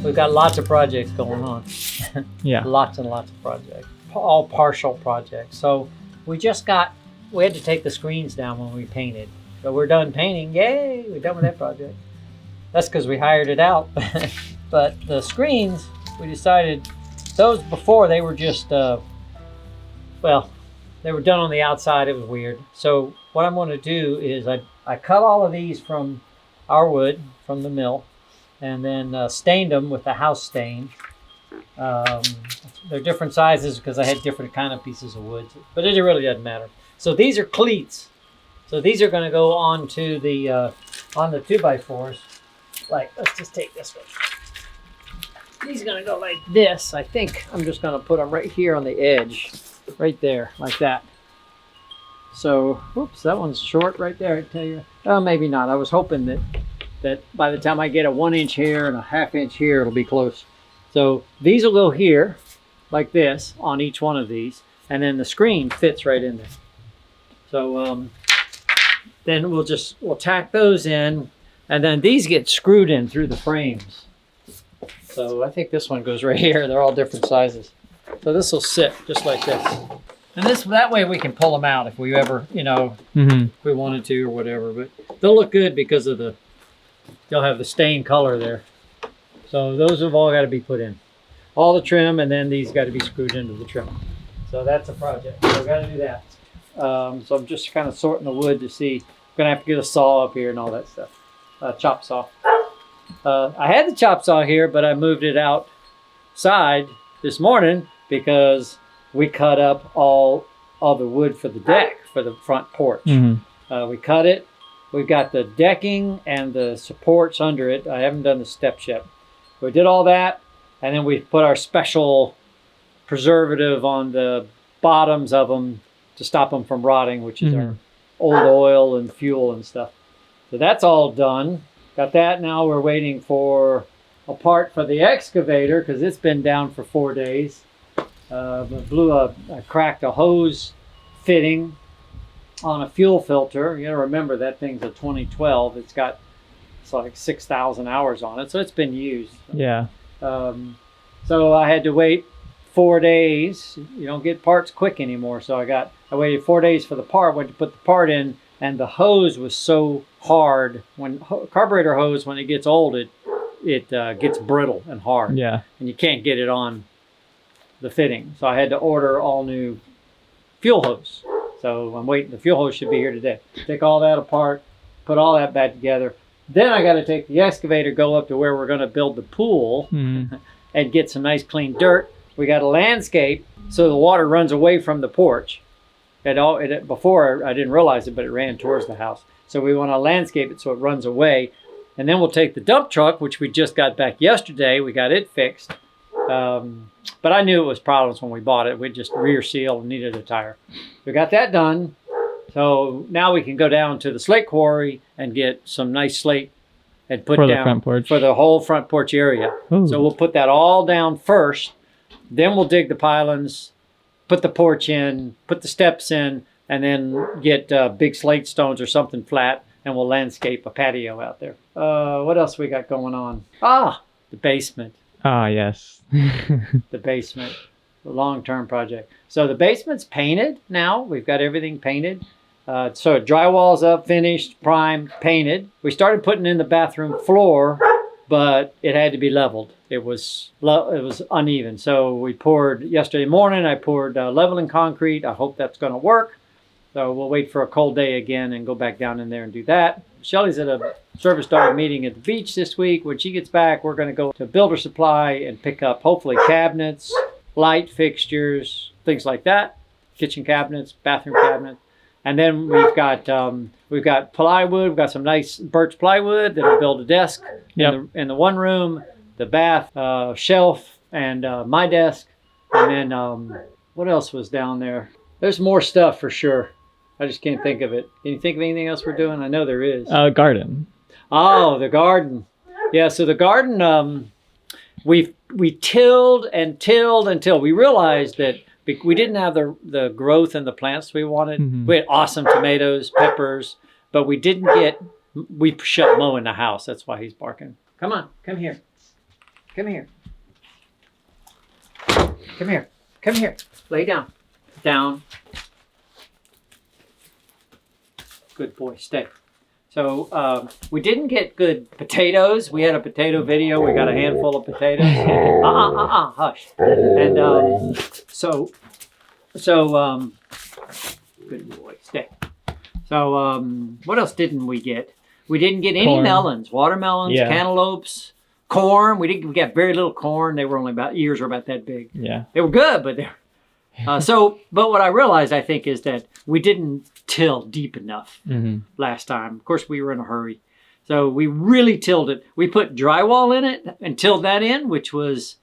we've got lots of projects going on. Yeah. Lots and lots of projects, all partial projects. So we had to take the screens down when we painted. So we're done painting. Yay, we're done with that project. That's because we hired it out. But the screens, we decided, those before, they were just, well, they were done on the outside. It was weird. So what I'm going to do is I cut all of these from our wood, from the mill, and then stained them with the house stain. They're different sizes because I had different kind of pieces of wood, but it really doesn't matter. So these are cleats. So these are going to go onto the on the 2x4s. Like, let's just take this one. These are going to go like this. I think I'm just going to put them right here on the edge, right there, like that. So, oops, that one's short right there. I tell you, oh, maybe not. I was hoping that by the time I get a 1 inch here and a 1/2 inch here, it'll be close. So these will go here, like this, on each one of these, and then the screen fits right in there. So then we'll tack those in, and then these get screwed in through the frames. So I think this one goes right here. They're all different sizes. So this will sit just like this. And that way we can pull them out if we ever, if we wanted to or whatever. But they'll look good because of they'll have the stained color there. So those have all got to be put in. All the trim, and then these got to be screwed into the trim. So that's a project. So we've got to do that. So I'm just kind of sorting the wood to see. I'm going to have to get a saw up here and all that stuff. Chop saw. I had the chop saw here, but I moved it outside this morning because we cut up all the wood for the deck for the front porch. We cut it. We've got the decking and the supports under it. I haven't done the steps yet. We did all that, and then we put our special preservative on the bottoms of them to stop them from rotting, which is our old oil and fuel and stuff. So that's all done. Got that. Now we're waiting for a part for the excavator because it's been down for 4 days. I cracked a hose fitting on a fuel filter. You gotta remember that thing's a 2012. It's like 6,000 hours on it, so it's been used. Yeah. So I had to wait 4 days. You don't get parts quick anymore. So I waited 4 days for the part. Went to put the part in, and the hose was so hard. When carburetor hose, when it gets old, it gets brittle and hard. Yeah. And you can't get it on the fitting. So I had to order all new fuel hose. So I'm waiting. The fuel hose should be here today. Take all that apart, put all that back together. Then I got to take the excavator, go up to where we're going to build the pool and get some nice clean dirt. We got a landscape so the water runs away from the porch. Before I didn't realize it, but it ran towards the house. So we want to landscape it so it runs away. And then we'll take the dump truck, which we just got back yesterday. We got it fixed. But I knew it was problems when we bought it. We just rear sealed and needed a tire. We got that done. So now we can go down to the slate quarry and get some nice slate and put down front porch. For the whole front porch area. Ooh. So we'll put that all down first. Then we'll dig the pilings, put the porch in, put the steps in, and then get big slate stones or something flat, and we'll landscape a patio out there. What else we got going on? The basement. Yes. The basement, the long-term project. So the basement's painted now. We've got everything painted. So drywall's up, finished, primed, painted. We started putting in the bathroom floor, but it had to be leveled. It was uneven. So we poured yesterday morning. I poured leveling concrete. I hope that's going to work. So we'll wait for a cold day again and go back down in there and do that. Shelly's at a service dog meeting at the beach this week. When she gets back, we're going to go to Builder Supply and pick up hopefully cabinets, light fixtures, things like that. Kitchen cabinets, bathroom cabinets. And then we've got plywood. We've got some nice birch plywood that'll build a desk in the one room, the bath, shelf, and my desk. And then what else was down there? There's more stuff for sure. I just can't think of it. Can you think of anything else we're doing? I know there is. Garden. Oh, the garden. Yeah, so the garden, we tilled until we realized that we didn't have the growth and the plants we wanted. We had awesome tomatoes, peppers, but we shut Mo in the house. That's why he's barking. Come on, come here. Come here. Come here. Come here. Lay down. Down. Good boy. Stay. So we didn't get good potatoes. We had a potato video. We got a handful of potatoes. Hush. And good boy. Stay. So what else didn't we get? We didn't get any Corn. melons, watermelons, Yeah. cantaloupes, corn. We got very little corn. They were only ears were about that big. Yeah. They were good, but they're but what I realized, I think, is that we didn't till deep enough last time. Of course, we were in a hurry. So we really tilled it. We put drywall in it and tilled that in, which is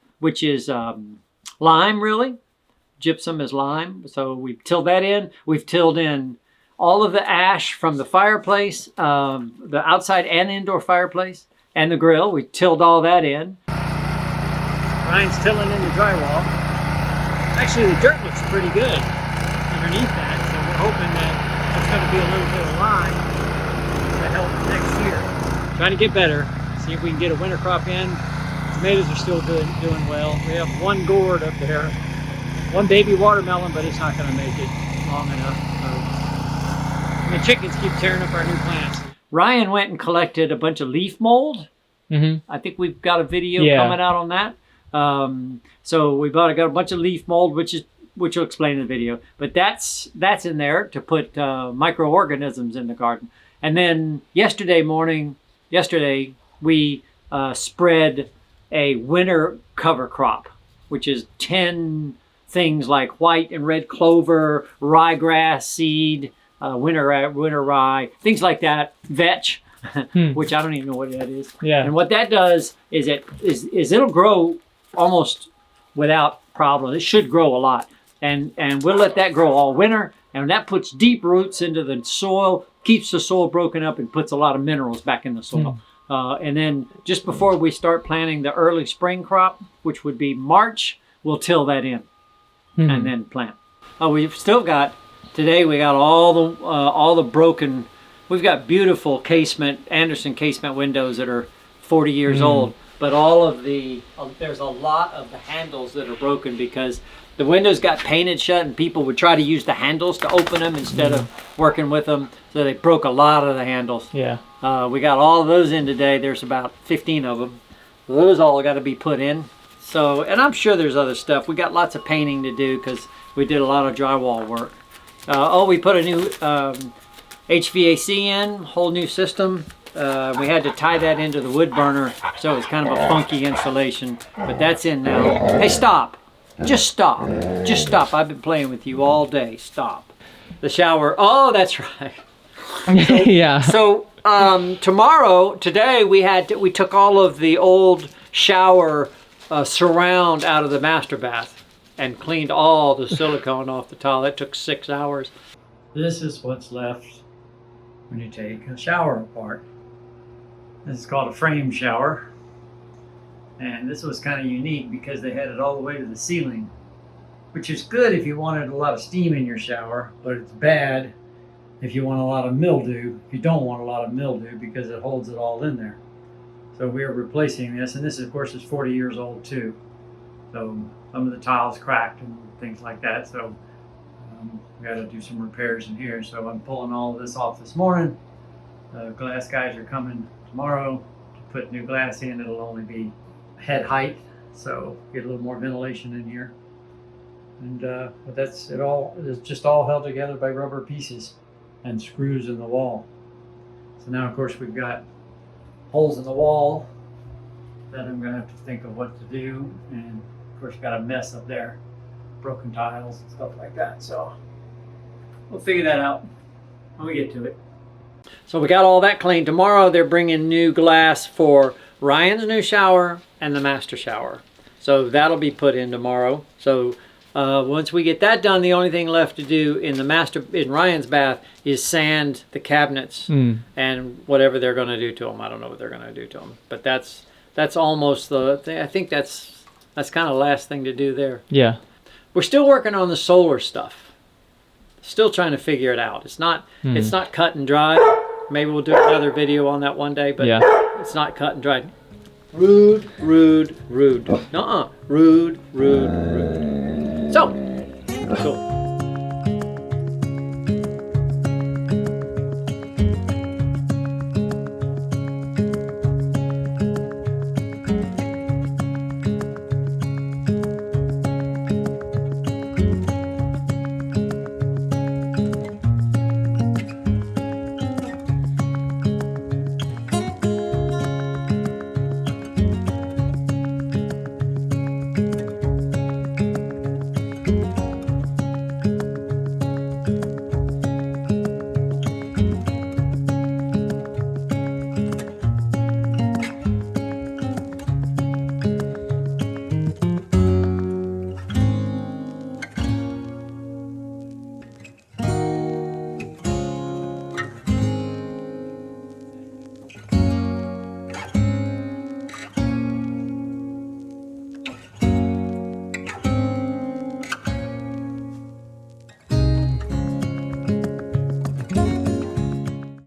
lime, really. Gypsum is lime. So we tilled that in. We've tilled in all of the ash from the fireplace, the outside and indoor fireplace, and the grill. We tilled all that in. Ryan's tilling in the drywall. Actually, the dirt looks pretty good underneath that, so we're hoping that it's going to be a little bit of lime to help next year. Trying to get better, see if we can get a winter crop in. Tomatoes are still good, doing well. We have one gourd up there, one baby watermelon, but it's not going to make it long enough. So the chickens keep tearing up our new plants. Ryan went and collected a bunch of leaf mold. I think we've got a video coming out on that. So we got a bunch of leaf mold, which will explain in the video. But that's in there to put microorganisms in the garden. And then yesterday we spread a winter cover crop, which is 10 things like white and red clover, ryegrass seed, winter rye, things like that, vetch. Which I don't even know what that is. Yeah. And what that does is it'll grow almost without problem. It should grow a lot. And we'll let that grow all winter. And that puts deep roots into the soil, keeps the soil broken up, and puts a lot of minerals back in the soil. And then just before we start planting the early spring crop, which would be March, we'll till that in and then plant. We've still got, today we got all the broken, we've got beautiful Anderson casement windows that are 40 years old. But all of there's a lot of the handles that are broken because the windows got painted shut and people would try to use the handles to open them instead of working with them. So they broke a lot of the handles. Yeah. We got all of those in today. There's about 15 of them. Those all got to be put in. So, and I'm sure there's other stuff. We got lots of painting to do because we did a lot of drywall work. We put a new HVAC in, whole new system. We had to tie that into the wood burner, so it was kind of a funky installation, but that's in now. Hey, stop. Just stop. Just stop. I've been playing with you all day. Stop. The shower. Oh, that's right. Yeah. So today we took all of the old shower surround out of the master bath and cleaned all the silicone off the tile. That took 6 hours. This is what's left when you take a shower apart. This is called a frame shower. And this was kind of unique because they had it all the way to the ceiling, which is good if you wanted a lot of steam in your shower, but it's bad if you want a lot of mildew, if you don't want a lot of mildew because it holds it all in there. So we are replacing this, and this of course is 40 years old too. So some of the tiles cracked and things like that. So we got to do some repairs in here. So I'm pulling all of this off this morning. The glass guys are coming tomorrow to put new glass in. It'll only be head height, so get a little more ventilation in here. And but that's it. It's just all held together by rubber pieces and screws in the wall. So now of course we've got holes in the wall that I'm gonna have to think of what to do, and of course got a mess up there, broken tiles and stuff like that. So we'll figure that out when we get to it. So we got all that cleaned. Tomorrow they're bringing new glass for Ryan's new shower and the master shower. So that'll be put in tomorrow. So once we get that done, the only thing left to do in Ryan's bath is sand the cabinets and whatever they're going to do to them. I don't know what they're going to do to them, but that's almost the thing. I think that's kind of the last thing to do there. Yeah. We're still working on the solar stuff. Still trying to figure it out. It's not cut and dry. Maybe we'll do another video on that one day, but it's not cut and dried. Rude, rude, rude. Nuh-uh. Rude, rude, rude. So, cool.